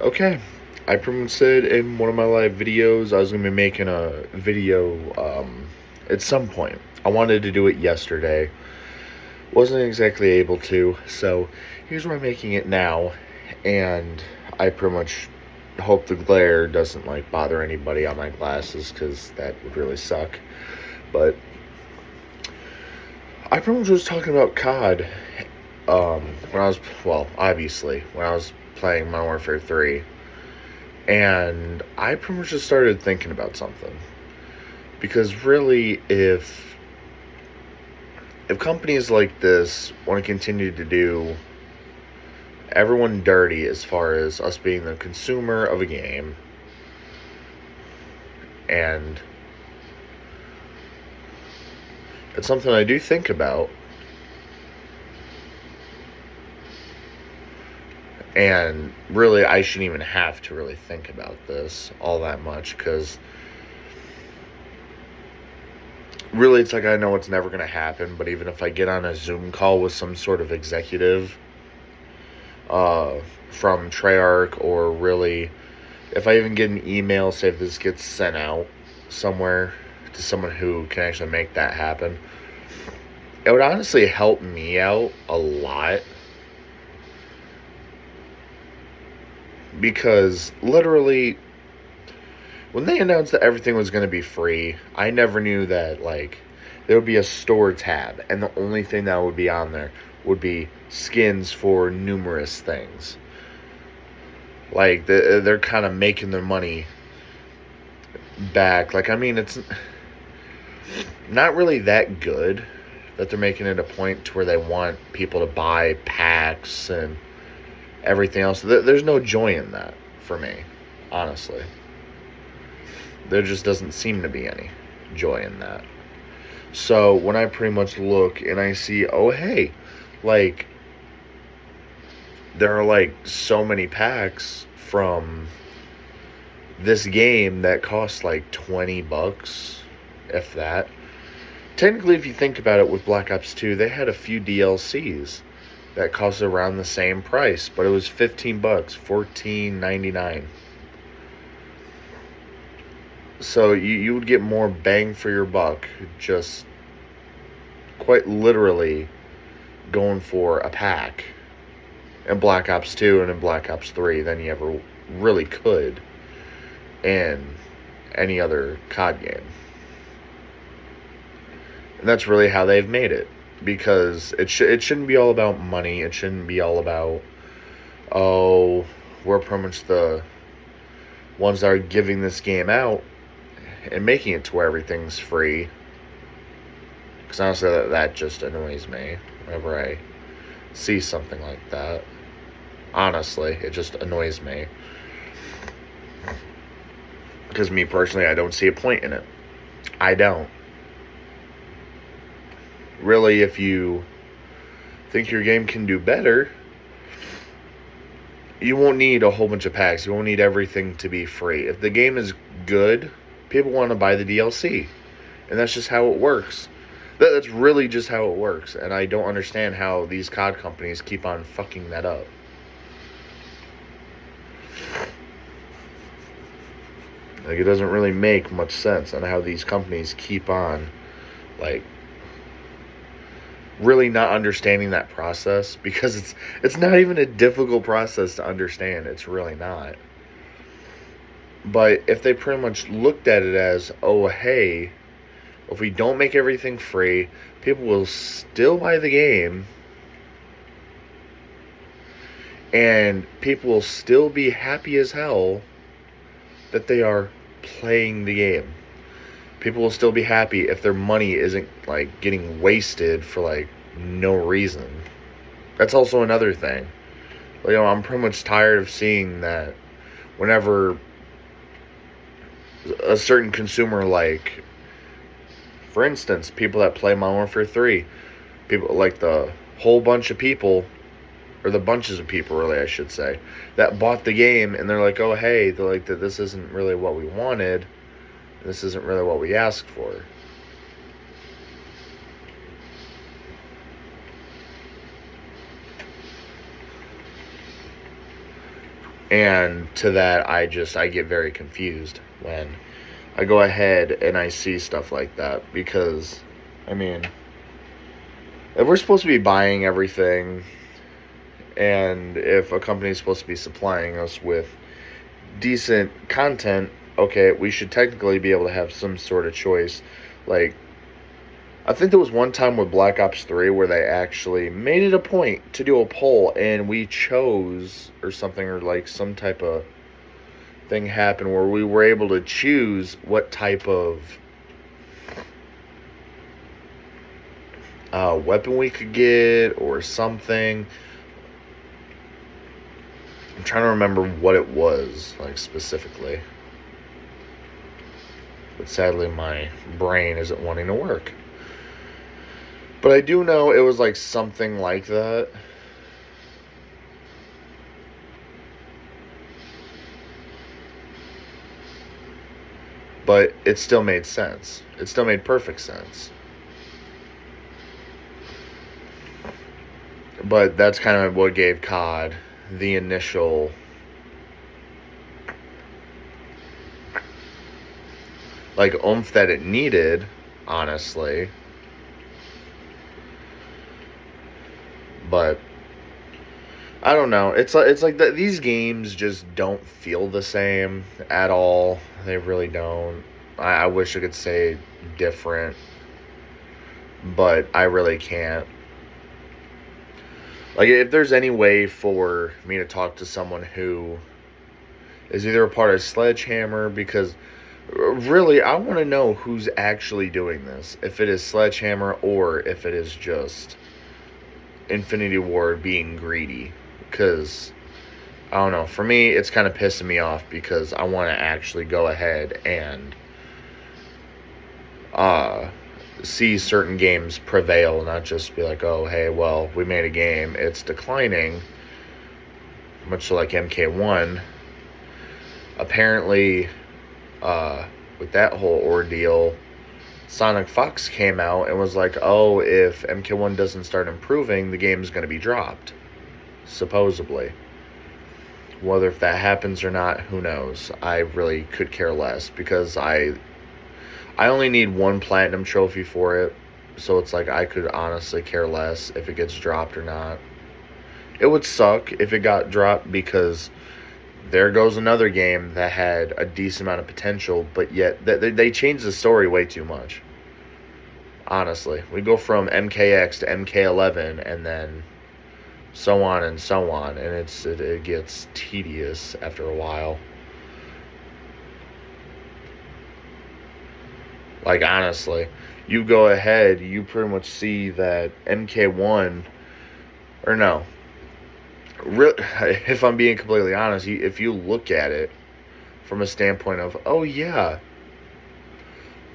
Okay, I pretty much said in one of my live videos I was gonna be making a video at some point. I wanted to do it yesterday. Wasn't exactly able to, so here's where I'm making it now, and I pretty much hope the glare doesn't like bother anybody on my glasses because that would really suck. But I pretty much was talking about COD when I was obviously when I was playing Modern Warfare 3. And I pretty much just started thinking about something. Because really, if companies like this want to continue to do everyone dirty as far as us being the consumer of a game, and it's something I do think about, and really I shouldn't even have to really think about this all that much, because really it's like I know it's never going to happen, but even if I get on a Zoom call with some sort of executive from Treyarch, or really if I even get an email, say if this gets sent out somewhere to someone who can actually make that happen, it would honestly help me out a lot. Because literally, when they announced that everything was going to be free, I never knew that, like, there would be a store tab, and the only thing that would be on there would be skins for numerous things. Like, they're kind of making their money back. Like, I mean, it's not really that good that they're making it a point to where they want people to buy packs and everything else. There's no joy in that for me, honestly. There just doesn't seem to be any joy in that. So when I pretty much look and I see, oh hey, like, there are like so many packs from this game that cost like $20, if that. Technically, if you think about it, with Black Ops 2, they had a few DLCs that cost around the same price, but it was $15, $14.99. So you would get more bang for your buck, just quite literally going for a pack in Black Ops 2 and in Black Ops 3 than you ever really could in any other COD game. And that's really how they've made it. Because it shouldn't be all about money. It shouldn't be all about, oh, we're pretty much the ones that are giving this game out and making it to where everything's free. Because honestly, that just annoys me whenever I see something like that. Honestly, it just annoys me. Because me personally, I don't see a point in it. I don't. Really, if you think your game can do better, you won't need a whole bunch of packs. You won't need everything to be free. If the game is good, people want to buy the DLC. And that's just how it works. That's really just how it works. And I don't understand how these COD companies keep on fucking that up. Like, it doesn't really make much sense on how these companies keep on, like, really not understanding that process, because it's not even a difficult process to understand. It's really not. But if they pretty much looked at it as, oh hey, if we don't make everything free, people will still buy the game, and people will still be happy as hell that they are playing the game. People will still be happy if their money isn't like getting wasted for like no reason. That's also another thing. Like, I'm pretty much tired of seeing that whenever a certain consumer, like, for instance, people that play Modern Warfare 3, people like the whole bunch of people, or the bunches of people, really, I should say, that bought the game, and they're like, oh hey, they're like, that this isn't really what we wanted. This isn't really what we asked for. And to that, I get very confused when I go ahead and I see stuff like that, because, I mean, if we're supposed to be buying everything, and if a company is supposed to be supplying us with decent content, okay, we should technically be able to have some sort of choice. Like, I think there was one time with Black Ops 3 where they actually made it a point to do a poll, and we chose, or something, or like some type of thing happened where we were able to choose what type of weapon we could get or something. I'm trying to remember what it was, like, specifically. But sadly, my brain isn't wanting to work. But I do know it was like something like that. But it still made sense. It still made perfect sense. But that's kind of what gave COD the initial, like, oomph that it needed, honestly. But I don't know. It's like that. These games just don't feel the same at all. They really don't. I wish I could say different, but I really can't. Like, if there's any way for me to talk to someone who is either a part of Sledgehammer, because really, I want to know who's actually doing this. If it is Sledgehammer or if it is just Infinity Ward being greedy. Because, I don't know, for me, it's kind of pissing me off, because I want to actually go ahead and see certain games prevail, not just be like, oh, hey, well, we made a game, it's declining, much like MK1. Apparently, with that whole ordeal, Sonic Fox came out and was like, oh, if MK1 doesn't start improving, the game's going to be dropped, supposedly. Whether if that happens or not, who knows? I really could care less, because I only need one platinum trophy for it, so it's like I could honestly care less if it gets dropped or not. It would suck if it got dropped, because there goes another game that had a decent amount of potential, but yet they changed the story way too much. Honestly, we go from MKX to MK11, and then so on and so on, and it gets tedious after a while. Like, honestly, you go ahead, you pretty much see that MK1, or no, if I'm being completely honest, if you look at it from a standpoint of, oh yeah,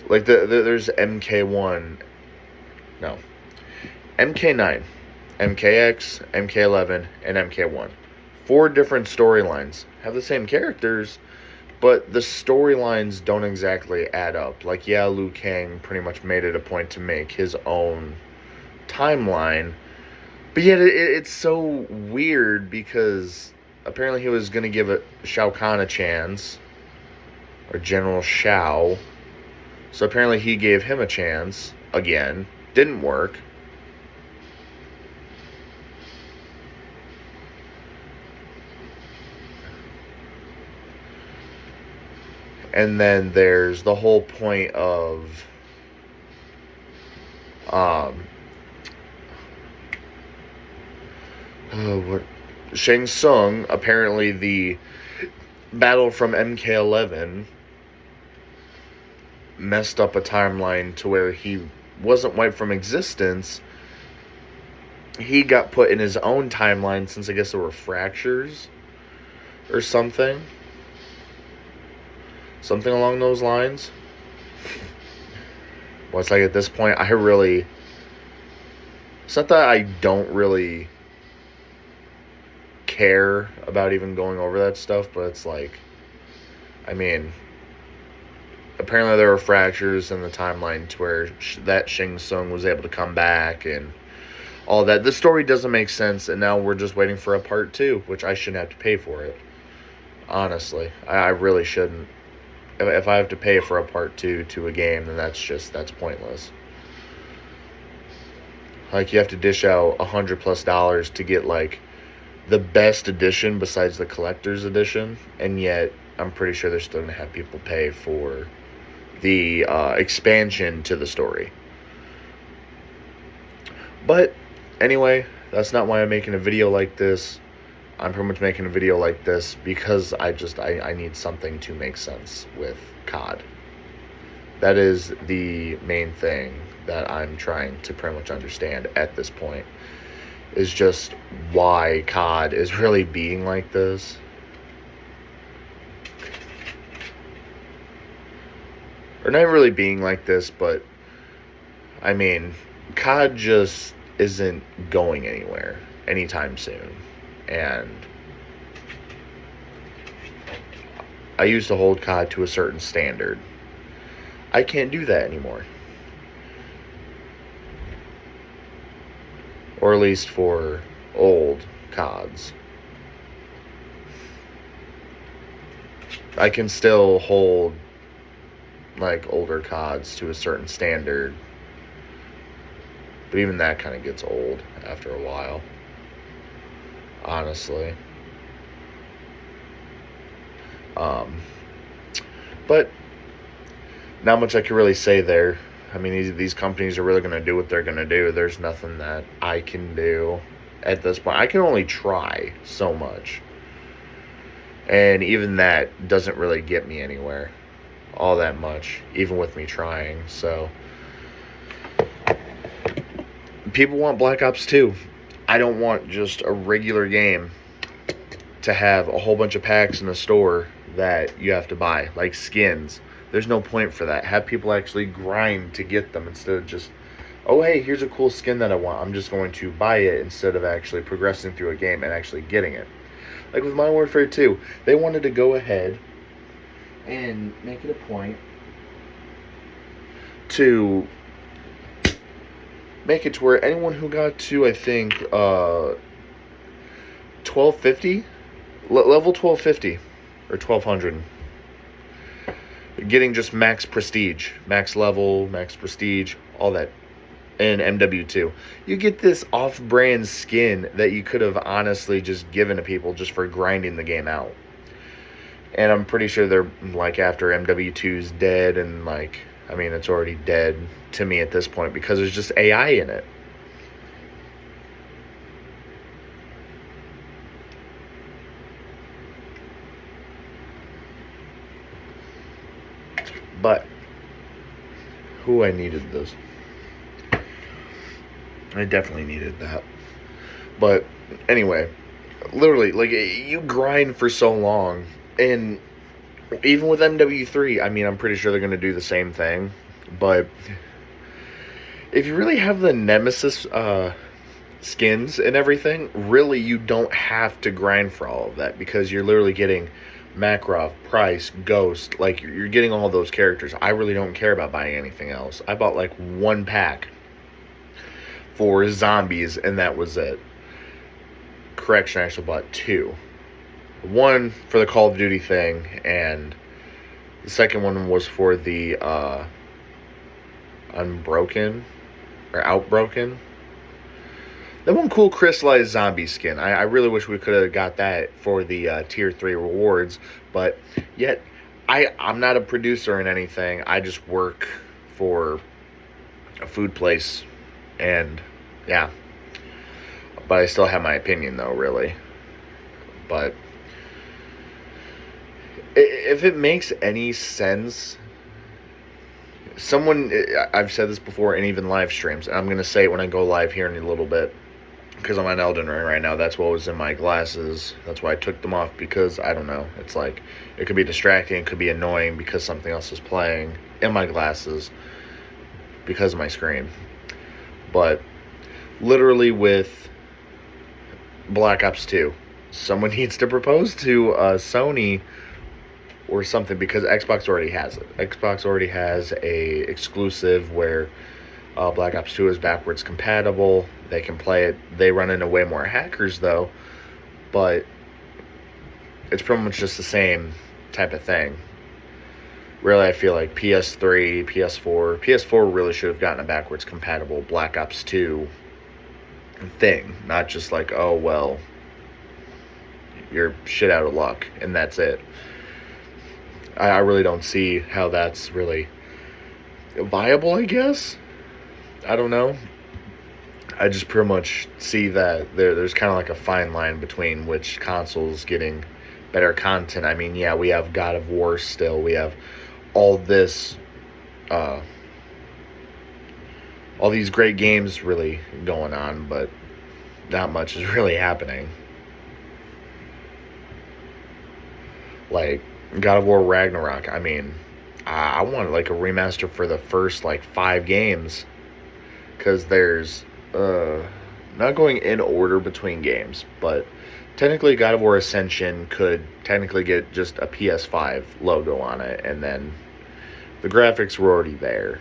like there's MK1, no, MK9, MKX, MK11, and MK1. 4 different storylines have the same characters, but the storylines don't exactly add up. Like, yeah, Liu Kang pretty much made it a point to make his own timeline, but yet it's so weird, because apparently he was going to give Shao Kahn a chance, or General Shao. So apparently he gave him a chance again. Didn't work. And then there's the whole point of Shang Tsung, apparently the battle from MK11 messed up a timeline to where he wasn't wiped from existence. He got put in his own timeline, since I guess there were fractures or something. Something along those lines. Well, it's like, at this point, it's not that I don't really care about even going over that stuff, but it's like, I mean, apparently there were fractures in the timeline to where that Shang Tsung was able to come back and all that. The story doesn't make sense, and now we're just waiting for a part 2, which I shouldn't have to pay for it. Honestly, I really shouldn't. If I have to pay for a part 2 to a game, then that's pointless. Like, you have to dish out $100+ to get like the best edition besides the collector's edition, and yet I'm pretty sure they're still gonna have people pay for the expansion to the story. But anyway, that's not why I'm making a video like this. I'm pretty much making a video like this because I need something to make sense with COD. That is the main thing that I'm trying to pretty much understand at this point, is just why COD is really being like this. Or not really being like this, but I mean, COD just isn't going anywhere anytime soon. And I used to hold COD to a certain standard. I can't do that anymore. Or at least for old CODs. I can still hold like older CODs to a certain standard, but even that kind of gets old after a while, honestly. But not much I can really say there. I mean, these companies are really going to do what they're going to do. There's nothing that I can do at this point. I can only try so much, and even that doesn't really get me anywhere all that much, even with me trying. So people want Black Ops 2. I don't want just a regular game to have a whole bunch of packs in a store that you have to buy, like skins. There's no point for that. Have people actually grind to get them instead of just, oh, hey, here's a cool skin that I want. I'm just going to buy it instead of actually progressing through a game and actually getting it. Like with Modern Warfare 2, they wanted to go ahead and make it a point to make it to where anyone who got to, I think, 1250, level 1250 or 1200, getting just max prestige, max level, max prestige, all that in MW2. You get this off-brand skin that you could have honestly just given to people just for grinding the game out. And I'm pretty sure they're, like, after MW2's dead, and, like, I mean, it's already dead to me at this point because there's just AI in it. But, I needed this. I definitely needed that. But, anyway, literally, like, you grind for so long, and even with MW3, I mean, I'm pretty sure they're going to do the same thing, but if you really have the Nemesis skins and everything, really you don't have to grind for all of that, because you're literally getting Makarov, Price, Ghost, like, you're getting all those characters. I really don't care about buying anything else. I bought like one pack for zombies, and that was it. Correction, I actually bought two. One for the Call of Duty thing, and the second one was for the Unbroken or Outbroken. That one cool crystallized zombie skin. I really wish we could have got that for the tier 3 rewards, but yet I'm not a producer in anything. I just work for a food place, and yeah. But I still have my opinion though, really. But if it makes any sense, I've said this before in even live streams, and I'm going to say it when I go live here in a little bit, because I'm on Elden Ring right now. That's what was in my glasses. That's why I took them off, because I don't know. It's like, it could be distracting, it could be annoying because something else is playing in my glasses because of my screen. But literally with Black Ops 2, someone needs to propose to Sony or something, because Xbox already has it. Xbox already has a exclusive where Black Ops 2 is backwards compatible. They can play it. They run into way more hackers though, but it's pretty much just the same type of thing. Really, I feel like PS3, PS4 really should have gotten a backwards compatible Black Ops 2 thing, not just like, oh well, you're shit out of luck and that's it. I really don't see how that's really viable, I guess. I don't know. I just pretty much see that there's kind of like a fine line between which console's getting better content. I mean, yeah, we have God of War still. We have all this, uh, all these great games really going on, but not much is really happening. Like God of War Ragnarok. I mean, I want like a remaster for the first like 5 games, because there's not going in order between games, but technically God of War Ascension could technically get just a PS5 logo on it, and then the graphics were already there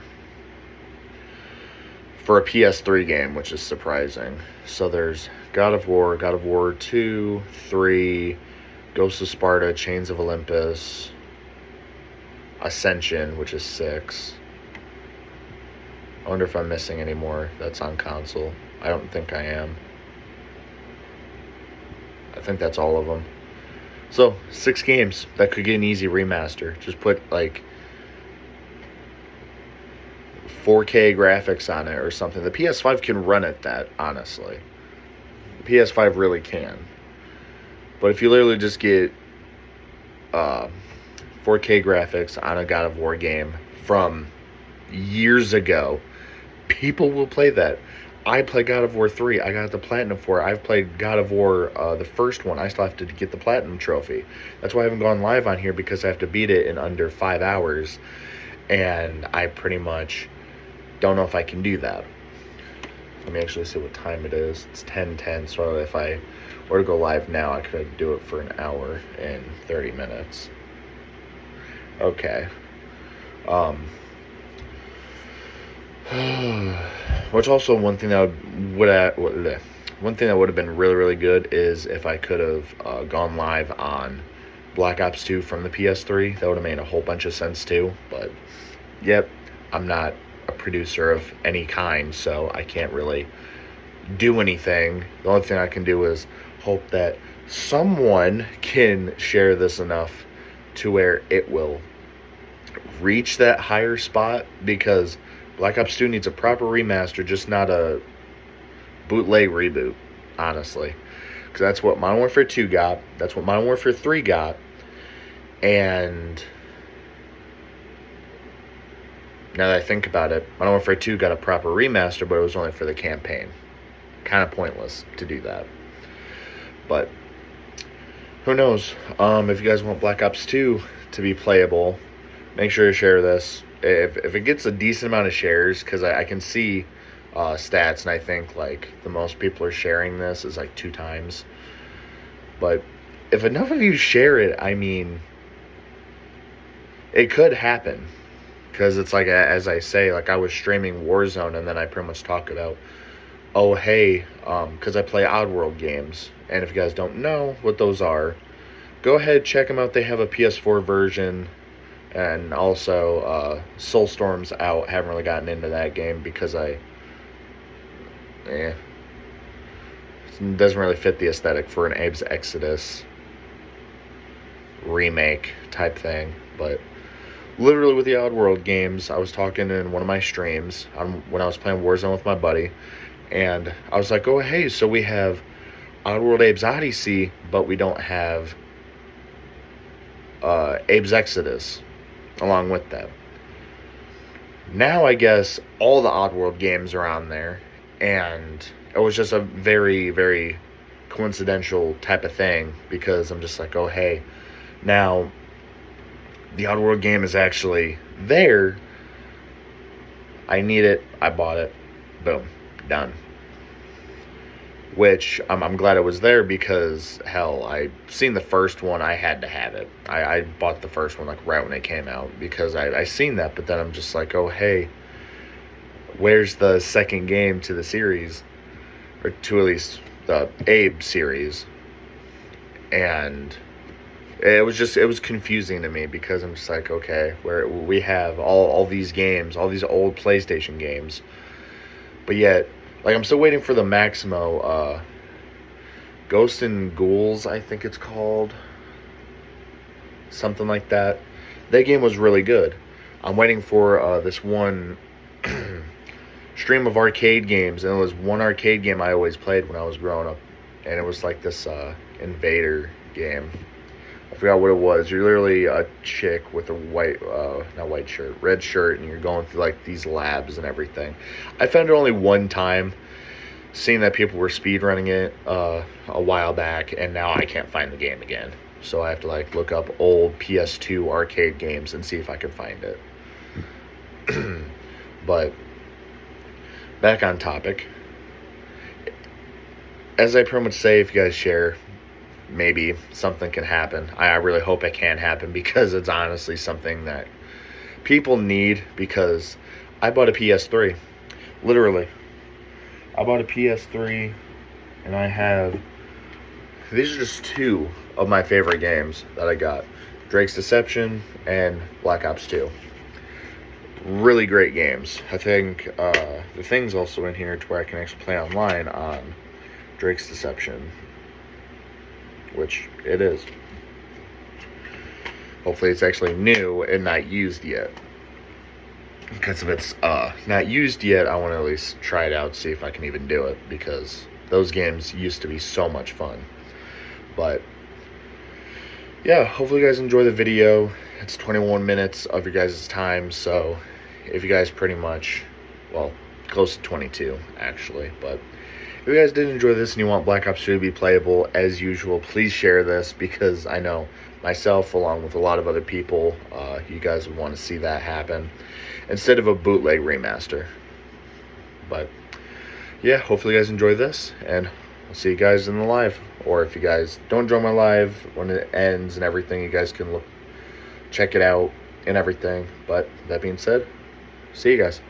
for a PS3 game, which is surprising. So there's God of War 2, 3, Ghosts of Sparta, Chains of Olympus, Ascension, which is 6. I wonder if I'm missing any more that's on console. I don't think I am. I think that's all of them. So, 6 games that could get an easy remaster. Just put like 4K graphics on it or something. The PS5 can run at that, honestly. The PS5 really can. But if you literally just get 4K graphics on a God of War game from years ago, people will play that. I play God of War 3. I got the Platinum for it. I've played God of War, the first one. I still have to get the Platinum trophy. That's why I haven't gone live on here, because I have to beat it in under 5 hours. And I pretty much don't know if I can do that. Let me actually see what time it is. It's 10:10, so if I were to go live now, I could do it for an hour and 30 minutes. Okay. Which also one thing that would have been really, really good is if I could have gone live on Black Ops 2 from the PS3. That would have made a whole bunch of sense too. But yep, I'm not a producer of any kind, so I can't really do anything. The only thing I can do is hope that someone can share this enough to where it will reach that higher spot, because Black Ops 2 needs a proper remaster, just not a bootleg reboot, honestly. Because that's what Modern Warfare 2 got. That's what Modern Warfare 3 got. And now that I think about it, Modern Warfare 2 got a proper remaster, but it was only for the campaign. Kind of pointless to do that. But who knows? If you guys want Black Ops 2 to be playable, make sure to share this. If it gets a decent amount of shares, because I can see stats, and I think like the most people are sharing this is like 2 times. But if enough of you share it, I mean, it could happen. Because it's like, as I say, like I was streaming Warzone, and then I pretty much talk about, oh hey, because I play Oddworld games, and if you guys don't know what those are, go ahead, check them out. They have a PS4 version. And also, Soulstorm's out. Haven't really gotten into that game because it doesn't really fit the aesthetic for an Abe's Exodus remake type thing. But literally with the Oddworld games, I was talking in one of my streams when I was playing Warzone with my buddy, and I was like, oh hey, so we have Oddworld Abe's Odyssey, but we don't have Abe's Exodus along with that. Now I guess all the Oddworld games are on there, and it was just a very, very coincidental type of thing, because I'm just like, oh hey, now the Oddworld game is actually there. I need it. I bought it. Boom. Done. Which I'm glad it was there, because hell, I seen the first one. I had to have it. I bought the first one like right when it came out, because I seen that. But then I'm just like, oh hey, where's the second game to the series, or to at least the Abe series? And it was confusing to me because I'm just like, okay, where we have all these games, all these old PlayStation games, but yet, like, I'm still waiting for the Maximo Ghost and Ghouls, I think it's called, something like that. That game was really good. I'm waiting for this one stream of arcade games, and it was one arcade game I always played when I was growing up, and it was like this invader game. I forgot what it was. You're literally a chick with a not white shirt, red shirt, and you're going through like these labs and everything. I found it only one time, seeing that people were speedrunning it a while back, and now I can't find the game again. So I have to like look up old PS2 arcade games and see if I can find it. But back on topic. As I pretty much say, if you guys share, maybe something can happen. I really hope it can happen because it's honestly something that people need, because I bought a PS3. Literally. I bought a PS3 and I have... These are just two of my favorite games that I got. Drake's Deception and Black Ops 2. Really great games. I think the thing's also in here to where I can actually play online on Drake's Deception, which it is. Hopefully it's actually new and not used yet. Because if it's not used yet, I want to at least try it out, see if I can even do it, because those games used to be so much fun. But yeah, hopefully you guys enjoy the video. It's 21 minutes of your guys' time, so if you guys pretty much, well, close to 22 actually, but if you guys did enjoy this and you want Black Ops 2 to be playable as usual, please share this, because I know myself, along with a lot of other people, you guys would want to see that happen instead of a bootleg remaster. But yeah, hopefully you guys enjoy this, and I'll see you guys in the live. Or if you guys don't join my live when it ends and everything, you guys can check it out and everything. But that being said, see you guys.